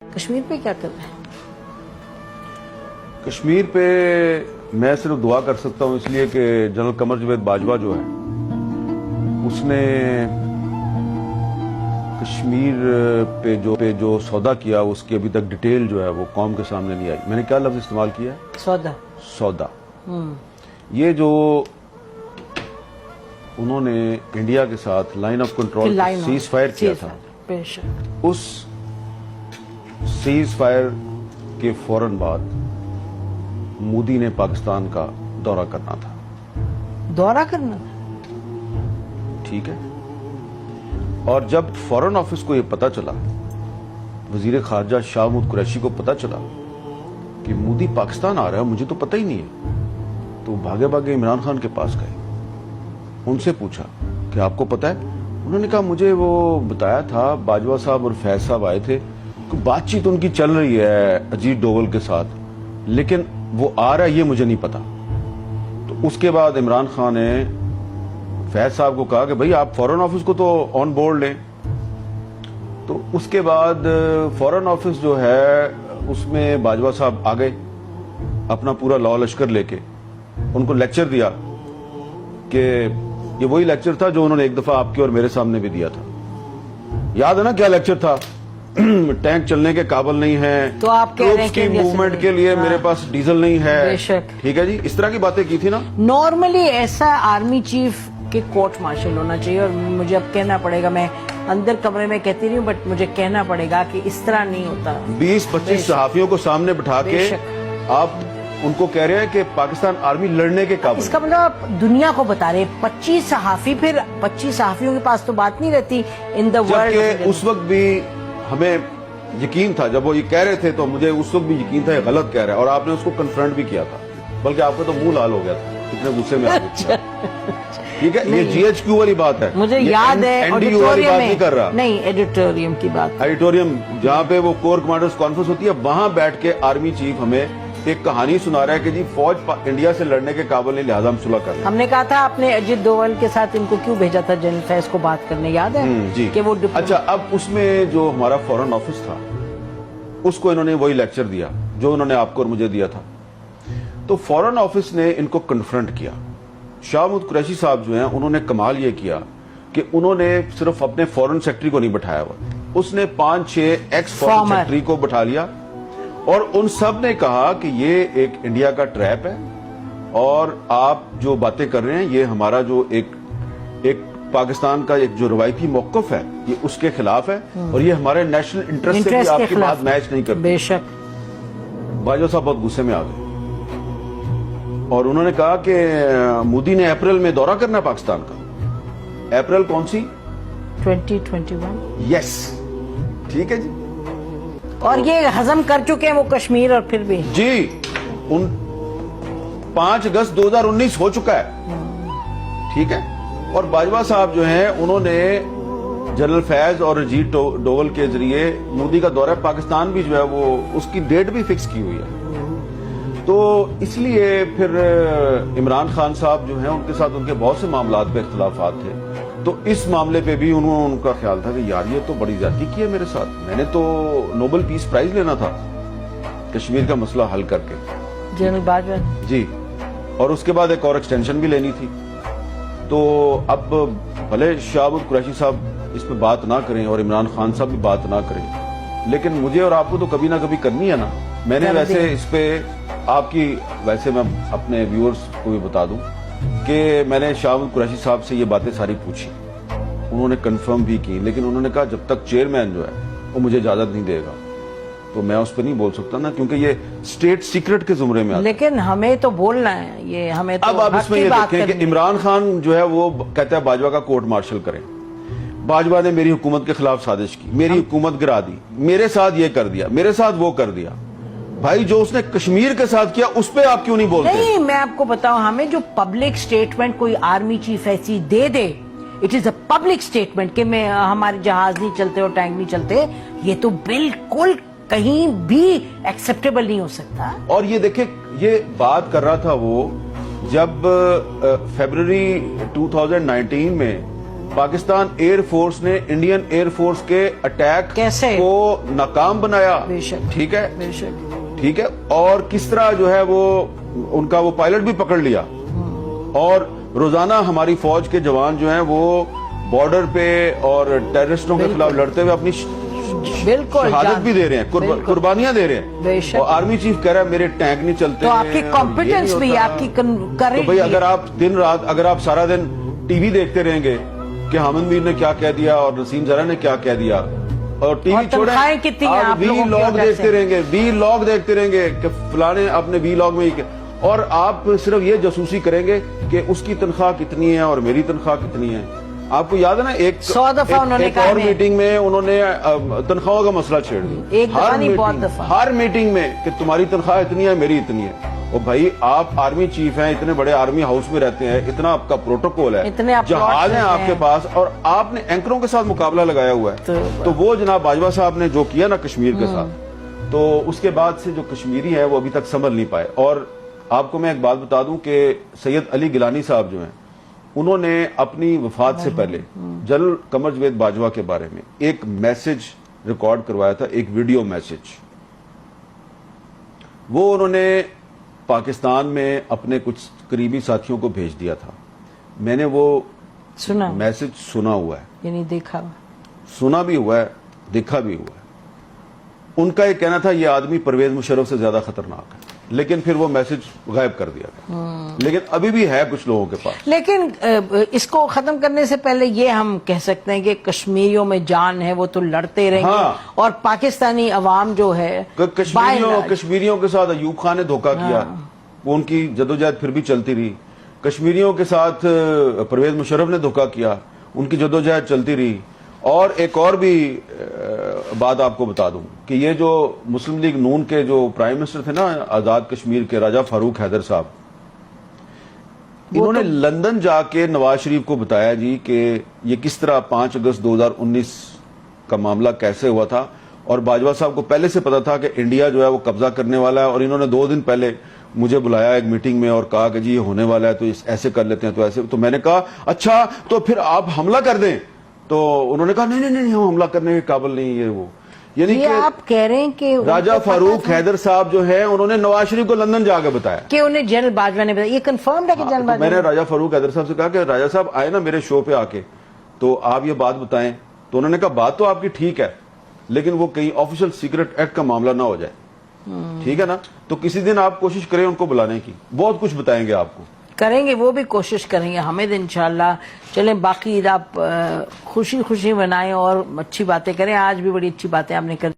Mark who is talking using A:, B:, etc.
A: کشمیر پہ کیا کر رہے ہیں؟
B: کشمیر پہ میں صرف دعا کر سکتا ہوں اس لیے کہ جنرل قمر جاوید باجوہ جو ہے اس نے کشمیر پہ جو سودا کیا اس کی ابھی تک ڈیٹیل جو ہے وہ قوم کے سامنے نہیں آئی. میں نے کیا لفظ استعمال کیا ہے؟ سودا. یہ جو انہوں نے انڈیا کے ساتھ line of control cease fire کیا تھا، اس سیز فائر کے فوراً بعد مودی نے پاکستان کا دورہ کرنا تھا. ٹھیک ہے. اور جب فورن آفس کو یہ پتا چلا، وزیر خارجہ شاہ محمود قریشی کو پتا چلا کہ مودی پاکستان آ رہا ہے، مجھے تو پتہ ہی نہیں ہے، تو بھاگے بھاگے عمران خان کے پاس گئے. ان سے پوچھا کہ آپ کو پتا ہے؟ انہوں نے کہا مجھے وہ بتایا تھا، باجوہ صاحب اور فیض صاحب آئے تھے، بات چیت ان کی چل رہی ہے اجیت ڈوول کے ساتھ، لیکن وہ آ رہا ہے یہ مجھے نہیں پتا. تو اس کے بعد عمران خان نے فیض صاحب کو کہا کہ بھئی آپ فورن آفس کو تو آن بورڈ لیں. تو اس کے بعد فورن آفس جو ہے اس میں باجوہ صاحب آ گئے اپنا پورا لاء لشکر لے کے. ان کو لیکچر دیا کہ یہ وہی لیکچر تھا جو انہوں نے ایک دفعہ آپ کے اور میرے سامنے بھی دیا تھا. یاد ہے نا کیا لیکچر تھا؟ ٹینک چلنے کے قابل نہیں ہے،
A: تو آپ
B: ٹروپس کی موومنٹ کے لیے میرے پاس ڈیزل نہیں ہے. ٹھیک ہے جی، اس طرح کی باتیں کی تھی نا.
A: نارملی ایسا آرمی چیف کے کورٹ مارشل ہونا چاہیے، اور مجھے اب کہنا پڑے گا، میں اندر کمرے میں کہتی رہی ہوں بٹ مجھے کہنا پڑے گا کہ اس طرح نہیں ہوتا.
B: 20-25 صحافیوں کو سامنے بٹھا کے آپ ان کو کہہ رہے ہیں کہ پاکستان آرمی لڑنے کے قابل.
A: اس کا مطلب آپ دنیا کو بتا رہے 25 صحافی، پھر 25 صحافیوں کے پاس تو بات نہیں رہتی ان دا ورلڈ.
B: جبکہ اس وقت بھی ہمیں یقین تھا، جب وہ یہ کہہ رہے تھے تو مجھے اس وقت بھی یقین تھا یہ غلط کہہ رہا ہے، اور آپ نے اس کو کنفرنٹ بھی کیا تھا، بلکہ آپ کا تو منہ لال ہو گیا تھا اتنے غصے میں. ٹھیک ہے، یہ جی ایچ کیو والی بات ہے،
A: مجھے یاد ہے
B: NDU والی بات نہیں کر رہا.
A: نہیں، ایڈیٹوریم کی بات.
B: ایڈیٹوریم جہاں پہ وہ کور کمانڈرز کانفرنس ہوتی ہے، وہاں بیٹھ کے آرمی چیف ہمیں ایک کہانی سنا رہا ہے کہ جی فوج انڈیا سے لڑنے کے قابل نہیں، لہذا ہم صلح کر رہے ہیں.
A: ہم نے کہا تھا آپ نے اجیت ڈوول کے ساتھ ان کو کیوں بھیجا تھا جنرل فیض کو بات کرنے، یاد ہے؟
B: جی.
A: کہ وہ
B: اچھا، اب اس میں جو ہمارا فورن آفس تھا اس کو انہوں نے وہی لیکچر دیا جو انہوں نے آپ کو اور مجھے دیا تھا. تو فورن آفس نے ان کو کنفرنٹ کیا. شاہ محمود قریشی صاحب جو ہیں انہوں نے کمال یہ کیا کہ انہوں نے صرف اپنے فورن سیکٹری کو نہیں بٹھایا ہوا، اس نے 5-6 ایکس فورن سیکٹری کو بٹھا لیا، اور ان سب نے کہا کہ یہ ایک انڈیا کا ٹریپ ہے، اور آپ جو باتیں کر رہے ہیں یہ ہمارا جو ایک پاکستان کا ایک جو روایتی موقف ہے یہ اس کے خلاف ہے، اور یہ ہمارے نیشنل انٹرسٹ سے بھی آپ کی بات میچ نہیں کرتی.
A: بے شک.
B: باجوہ صاحب بہت غصے میں آ گئے اور انہوں نے کہا کہ مودی نے اپریل میں دورہ کرنا ہے پاکستان کا. اپریل کون سی؟
A: 2021.
B: یس. ٹھیک ہے جی.
A: اور یہ ہضم کر چکے ہیں وہ کشمیر، اور پھر بھی
B: جی 5 اگست 2019 ہو چکا ہے. ٹھیک ہے. اور باجوہ صاحب جو ہیں انہوں نے جنرل فیض اور اجیت ڈوول کے ذریعے مودی کا دورہ پاکستان بھی جو ہے وہ اس کی ڈیٹ بھی فکس کی ہوئی ہے. تو اس لیے پھر عمران خان صاحب جو ہیں ان کے ساتھ ان کے بہت سے معاملات پہ اختلافات تھے، تو اس معاملے پہ بھی ان کا خیال تھا کہ یار یہ تو بڑی زیادتی کی ہے میرے ساتھ، میں نے تو نوبل پیس پرائز لینا تھا کشمیر کا مسئلہ حل کر کے.
A: جنرل باجوہ
B: جی. اور اس کے بعد ایک اور ایکسٹینشن بھی لینی تھی. تو اب بھلے شاہ محمود قریشی صاحب اس پہ بات نہ کریں اور عمران خان صاحب بھی بات نہ کریں، لیکن مجھے اور آپ کو تو کبھی نہ کبھی کرنی ہے نا. میں نے ویسے اس پہ آپ کی ویسے میں اپنے ویورز کو بھی بتا دوں کہ میں نے شاہ محمود قریشی صاحب سے یہ باتیں ساری پوچھی، انہوں نے کنفرم بھی کی، لیکن انہوں نے کہا جب تک چیئرمین جو ہے وہ مجھے اجازت نہیں دے گا تو میں اس پہ نہیں بول سکتا نا، کیونکہ یہ اسٹیٹ سیکرٹ کے زمرے میں آتا ہے.
A: لیکن ہمیں تو بولنا ہے، یہ ہمیں تو
B: اب آپ اس میں یہ دیکھیں کہ عمران خان جو ہے وہ کہتا ہے باجوہ کا کورٹ مارشل کریں. باجوہ نے میری حکومت کے خلاف سازش کی، میری حکومت گرا دی، میرے ساتھ یہ کر دیا، میرے ساتھ وہ کر دیا. بھائی جو اس نے کشمیر کے ساتھ کیا اس پہ آپ کیوں نہیں بولتے؟
A: نہیں، میں آپ کو بتاؤں، ہمیں جو پبلک سٹیٹمنٹ کوئی آرمی چیف ایسی دے دے، it is a public statement کہ میں ہمارے جہاز نہیں چلتے اور ٹینک نہیں چلتے، یہ تو بالکل کہیں بھی ایکسپٹیبل نہیں ہو سکتا.
B: اور یہ دیکھیں، یہ بات کر رہا تھا وہ جب فیبروری 2019 میں پاکستان ایئر فورس نے انڈین ایئر فورس کے اٹیک
A: کیسے
B: کو ناکام بنایا.
A: بے شک.
B: ٹھیک ہے,
A: بے شک.
B: ٹھیک ہے, اور کس طرح جو ہے وہ ان کا وہ پائلٹ بھی پکڑ لیا, اور روزانہ ہماری فوج کے جوان جو ہیں وہ بارڈر پہ اور ٹیررسٹوں کے خلاف لڑتے ہوئے اپنی
A: بالکل
B: شہادت بھی دے رہے ہیں, قربانیاں دے رہے ہیں.
A: بے شک.
B: اور آرمی چیف کہہ رہا ہے میرے ٹینک نہیں چلتے.
A: تو آپ کی کمپیٹنس بھی آپ کی کر
B: تو بھئی اگر آپ دن رات, اگر آپ سارا دن ٹی وی دیکھتے رہیں گے کہ حامد میر نے کیا کہہ دیا اور نسیم زرہ نے کیا کہہ دیا, اور ٹی وی چھوڑیں آپ وی لاگ دیکھتے رہیں گے, وی لاگ دیکھتے رہیں گے کہ فلانے اپنے وی لاگ میں ہی, اور آپ صرف یہ جاسوسی کریں گے کہ اس کی تنخواہ کتنی ہے اور میری تنخواہ کتنی ہے. آپ کو یاد ہے نا ایک اور میٹنگ میں انہوں نے تنخواہوں کا مسئلہ چھیڑ دیا ہر میٹنگ میں کہ تمہاری تنخواہ اتنی ہے میری اتنی ہے. اور بھائی آپ آرمی چیف ہیں, اتنے بڑے آرمی ہاؤس میں رہتے ہیں, اتنا آپ کا پروٹوکول ہے, جہاز ہیں آپ کے پاس, اور آپ نے اینکروں کے ساتھ مقابلہ لگایا ہوا ہے. تو وہ جناب باجوہ صاحب نے جو کیا نا کشمیر کے ساتھ, تو اس کے بعد سے جو کشمیری ہیں وہ ابھی تک سنبھل نہیں پائے. اور آپ کو میں ایک بات بتا دوں کہ سید علی گیلانی صاحب جو ہیں انہوں نے اپنی وفات سے پہلے جنرل قمر جاوید باجوہ کے بارے میں ایک میسج ریکارڈ کروایا تھا, ایک ویڈیو میسج. وہ انہوں نے پاکستان میں اپنے کچھ قریبی ساتھیوں کو بھیج دیا تھا. میں نے وہ میسج سنا ہوا ہے,
A: یعنی دیکھا,
B: سنا بھی ہوا ہے, دیکھا بھی ہوا ہے. ان کا یہ کہنا تھا یہ آدمی پرویز مشرف سے زیادہ خطرناک ہے, لیکن پھر وہ میسج غائب کر دیا گیا. لیکن ابھی بھی ہے کچھ لوگوں کے پاس.
A: لیکن اس کو ختم کرنے سے پہلے یہ ہم کہہ سکتے ہیں کہ کشمیریوں میں جان ہے, وہ تو لڑتے رہیں گے, اور پاکستانی عوام جو ہے
B: کشمیریوں کے ساتھ ایوب خان نے دھوکہ کیا, وہ ان کی جدوجہد پھر بھی چلتی رہی. کشمیریوں کے ساتھ پرویز مشرف نے دھوکہ کیا, ان کی جدوجہد چلتی رہی. اور ایک اور بھی بات آپ کو بتا دوں کہ یہ جو مسلم لیگ نون کے جو پرائم منسٹر تھے نا آزاد کشمیر کے, راجہ فاروق حیدر صاحب, انہوں نے لندن جا کے نواز شریف کو بتایا جی کہ یہ کس طرح 5 اگست 2019 کا معاملہ کیسے ہوا تھا, اور باجوہ صاحب کو پہلے سے پتا تھا کہ انڈیا جو ہے وہ قبضہ کرنے والا ہے, اور انہوں نے 2 دن پہلے مجھے بلایا ایک میٹنگ میں اور کہا کہ جی یہ ہونے والا ہے, تو ایسے کر لیتے ہیں, تو ایسے. تو میں نے کہا اچھا تو پھر آپ حملہ کر دیں. تو انہوں نے کہا نہیں ہم حملہ کرنے کے قابل نہیں, یہ وہ. یعنی کہ
A: آپ کہہ رہے ہیں کہ
B: راجہ فاروق حیدر صاحب جو ہے انہوں نے نواز شریف کو لندن جا کے بتایا
A: کہ انہیں جنرل باجوہ نے بتایا. یہ کنفرمڈ ہے کہ جنرل باجوہ,
B: میں نے راجہ فاروق حیدر صاحب سے کہا کہ راجہ صاحب آئے نا میرے شو پہ آ کے, تو آپ یہ بات بتائیں. تو انہوں نے کہا بات تو آپ کی ٹھیک ہے, لیکن وہ کہیں آفیشل سیکرٹ ایکٹ کا معاملہ نہ ہو جائے, ٹھیک ہے نا. تو کسی دن آپ کوشش کریں ان کو بلانے کی, بہت کچھ بتائیں گے آپ کو.
A: کریں گے, وہ بھی کوشش کریں گے حامد انشاءاللہ. چلیں باقی آپ خوشی منائیں اور اچھی باتیں کریں. آج بھی بڑی اچھی باتیں آپ نے کر